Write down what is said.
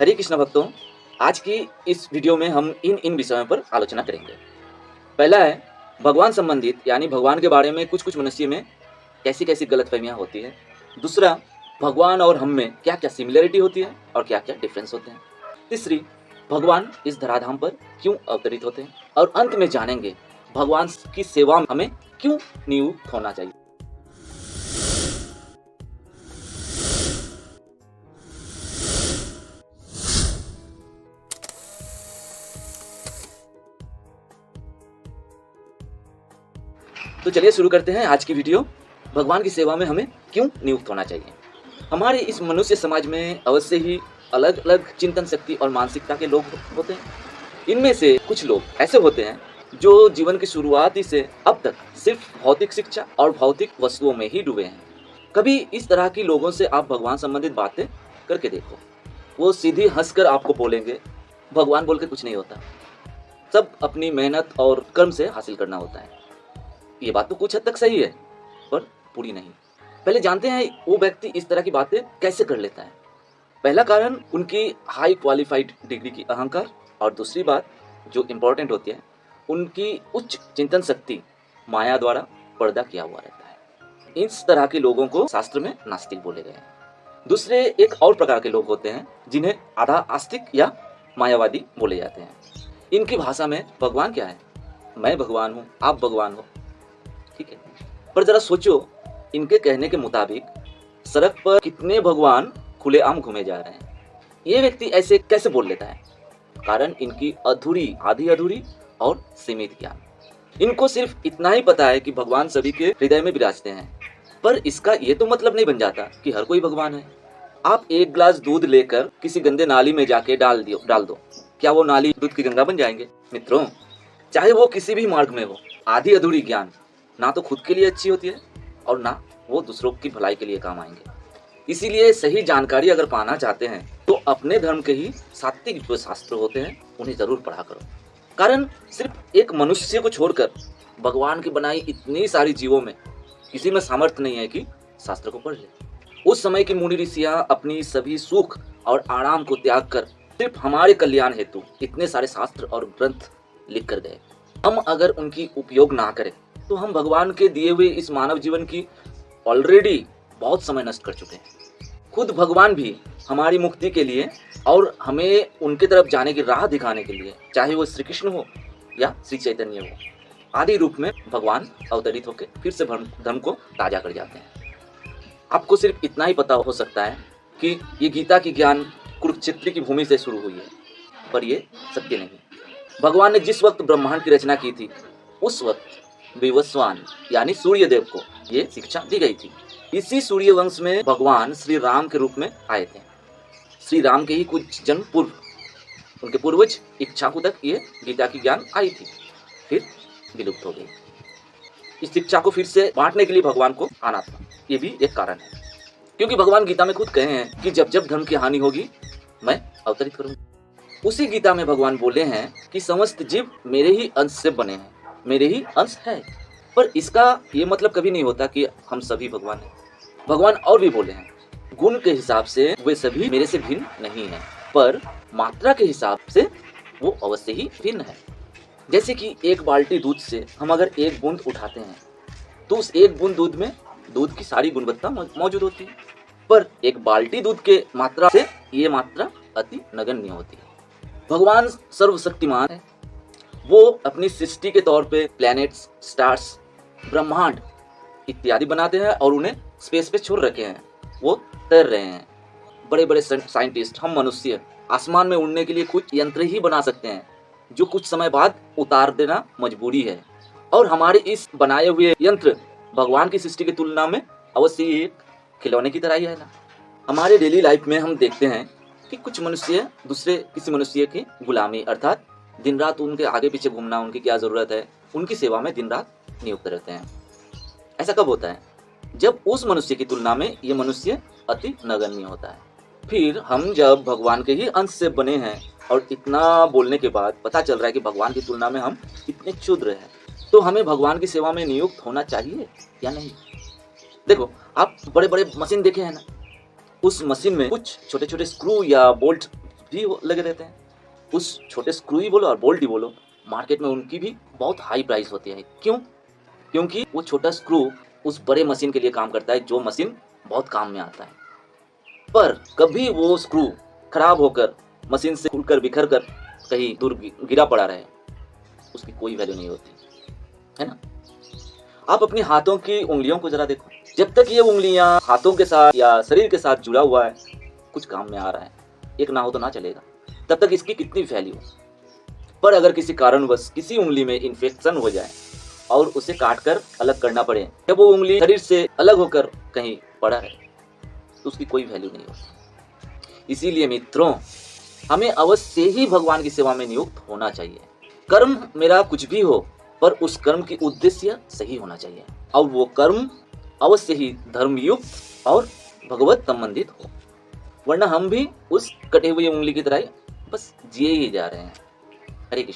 हरे कृष्ण भक्तों, आज की इस वीडियो में हम इन विषयों पर आलोचना करेंगे। पहला है भगवान संबंधित, यानी भगवान के बारे में कुछ मनुष्य में कैसी-कैसी गलतफहमियां होती है। दूसरा, भगवान और हम में क्या-क्या सिमिलरिटी होती है और क्या-क्या डिफरेंस होते हैं। तीसरी, भगवान इस धराधाम पर क्यों अवतरित होते हैं। और अंत में जानेंगे भगवान की सेवा में हमें क्यों नियुक्त होना चाहिए। तो चलिए शुरू करते हैं आज की वीडियो। भगवान की सेवा में हमें क्यों नियुक्त होना चाहिए। हमारे इस मनुष्य समाज में अवश्य ही अलग अलग चिंतन शक्ति और मानसिकता के लोग होते हैं। इनमें से कुछ लोग ऐसे होते हैं जो जीवन की शुरुआत ही से अब तक सिर्फ भौतिक शिक्षा और भौतिक वस्तुओं में ही डूबे हैं। कभी इस तरह के लोगों से आप भगवान संबंधित बातें करके देखो, वो सीधी हंसकर आपको बोलेंगे, भगवान बोल के कुछ नहीं होता, सब अपनी मेहनत और कर्म से हासिल करना होता है। ये बात तो कुछ हद तक सही है, पर पूरी नहीं। पहले जानते हैं वो व्यक्ति इस तरह की बातें कैसे कर लेता है। पहला कारण उनकी हाई क्वालिफाइड डिग्री की अहंकार, और दूसरी बात जो इम्पोर्टेंट होती है, उनकी उच्च चिंतन शक्ति माया द्वारा पर्दा किया हुआ रहता है। इस तरह के लोगों को शास्त्र में नास्तिक बोले गए हैं। दूसरे एक और प्रकार के लोग होते हैं जिन्हें आधा आस्तिक या मायावादी बोले जाते हैं। इनकी भाषा में भगवान क्या है, मैं भगवान हूँ, आप भगवान हो, ठीक है। पर जरा सोचो, इनके कहने के मुताबिक सड़क पर कितने भगवान खुलेआम घूमे जा रहे हैं। ये व्यक्ति ऐसे कैसे बोल लेता है? कारण इनकी आधी अधूरी और सीमित ज्ञान। इनको सिर्फ इतना ही पता है कि भगवान सभी के हृदय में विराजते हैं, पर इसका ये तो मतलब नहीं बन जाता कि हर कोई भगवान है। आप एक ग्लास दूध लेकर किसी गंदे नाली में जाके डाल दो, क्या वो नाली दूध की गंगा बन जाएंगे? मित्रों, चाहे वो किसी भी मार्ग में हो, आधी अधूरी ज्ञान ना तो खुद के लिए अच्छी होती है और ना वो दूसरों की भलाई के लिए काम आएंगे। इसीलिए सही जानकारी अगर पाना चाहते हैं तो अपने धर्म के ही सात्विक जो शास्त्र होते हैं उन्हें जरूर पढ़ा करो। कारण सिर्फ एक मनुष्य को छोड़कर भगवान की बनाई इतनी सारी जीवों में किसी में सामर्थ्य नहीं है कि शास्त्र को पढ़ ले। उस समय की मुनि ऋषियां अपनी सभी सुख और आराम को त्याग कर सिर्फ हमारे कल्याण हेतु इतने सारे शास्त्र और ग्रंथ लिख कर गए। हम अगर उनकी उपयोग ना करें तो हम भगवान के दिए हुए इस मानव जीवन की ऑलरेडी बहुत समय नष्ट कर चुके हैं। खुद भगवान भी हमारी मुक्ति के लिए और हमें उनके तरफ जाने की राह दिखाने के लिए, चाहे वो श्री कृष्ण हो या श्री चैतन्य हो, आदि रूप में भगवान अवतरित होकर फिर से धर्म को ताजा कर जाते हैं। आपको सिर्फ इतना ही पता हो सकता है कि ये गीता की ज्ञान कुरुक्षेत्र की भूमि से शुरू हुई है, पर ये सत्य नहीं। भगवान ने जिस वक्त ब्रह्मांड की रचना की थी, उस वक्त विवस्वान यानी सूर्य देव को ये शिक्षा दी गई थी। इसी सूर्य वंश में भगवान श्री राम के रूप में आए थे। श्री राम के ही कुछ जन्म पूर्व उनके पूर्वज इक्ष्वाकु तक ये गीता की ज्ञान आई थी, फिर विलुप्त हो गई। इस शिक्षा को फिर से बांटने के लिए भगवान को आना था, ये भी एक कारण है। क्योंकि भगवान गीता में खुद कहे हैं कि जब जब धर्म की हानि होगी मैं अवतरित करूंगा। उसी गीता में भगवान बोले हैं कि समस्त जीव मेरे ही अंश से बने हैं, मेरे ही अंश है। पर इसका ये मतलब कभी नहीं होता कि हम सभी भगवान हैं। भगवान और भी बोले हैं, गुण के हिसाब से वे सभी मेरे से भिन्न नहीं हैं, पर मात्रा के हिसाब से वो अवश्य ही भिन्न है। जैसे कि एक बाल्टी दूध से हम अगर एक बूंद उठाते हैं तो उस एक बूंद दूध में दूध की सारी गुणवत्ता मौजूद होती है, पर एक बाल्टी दूध के मात्रा से ये मात्रा अति नगण्य होती है। भगवान सर्वशक्तिमान है। वो अपनी सृष्टि के तौर पे प्लैनेट्स, स्टार्स, ब्रह्मांड इत्यादि बनाते हैं और उन्हें स्पेस पे छोड़ रखे हैं, वो तैर रहे हैं। बड़े बड़े साइंटिस्ट, हम मनुष्य आसमान में उड़ने के लिए कुछ यंत्र ही बना सकते हैं जो कुछ समय बाद उतार देना मजबूरी है। और हमारे इस बनाए हुए यंत्र भगवान की सृष्टि की तुलना में अवश्य एक खिलौने की तरह ही है ना। हमारे डेली लाइफ में हम देखते हैं कि कुछ मनुष्य दूसरे किसी मनुष्य की गुलामी, अर्थात दिन रात उनके आगे पीछे घूमना, उनकी क्या जरूरत है, उनकी सेवा में दिन रात नियुक्त रहते हैं। ऐसा कब होता है? जब उस मनुष्य की तुलना में ये मनुष्य अति नगण्य होता है। फिर हम जब भगवान के ही अंश से बने हैं और इतना बोलने के बाद पता चल रहा है कि भगवान की तुलना में हम इतने क्षुद्र हैं, तो हमें भगवान की सेवा में नियुक्त होना चाहिए या नहीं? देखो, आप बड़े बड़े मशीन देखे हैं ना, उस मशीन में कुछ छोटे छोटे स्क्रू या बोल्ट भी लगे रहते हैं। उस छोटे स्क्रू ही बोलो और बोल्ट ही बोलो, मार्केट में उनकी भी बहुत हाई प्राइस होती है। क्यों? क्योंकि वो छोटा स्क्रू उस बड़े मशीन के लिए काम करता है, जो मशीन बहुत काम में आता है। पर कभी वो स्क्रू खराब होकर मशीन से खुलकर बिखर कर कहीं दूर गिरा पड़ा रहे, उसकी कोई वैल्यू नहीं होती है ना। आप अपने हाथों की उंगलियों को जरा देखो, जब तक ये उंगलियां हाथों के साथ या शरीर के साथ जुड़ा हुआ है, कुछ काम में आ रहा है, एक ना हो तो ना चलेगा, तब तक इसकी कितनी वैल्यू। पर अगर किसी कारणवश किसी उंगली में इन्फेक्शन हो जाए और उसे काट कर अलग करना पड़े, जब वो उंगली शरीर से अलग होकर कहीं पड़ा है, तो उसकी कोई वैल्यू नहीं होती। इसीलिए मित्रों, हमें अवश्य ही भगवान की सेवा में नियुक्त होना चाहिए। कर्म मेरा कुछ भी हो, पर उस कर्म की उद्देश्य सही होना चाहिए और वो कर्म अवश्य ही धर्मयुक्त और भगवत संबंधित हो, वरना हम भी उस कटे हुए उंगली की तरह बस जिए ही जा रहे हैं। हरे कृष्ण।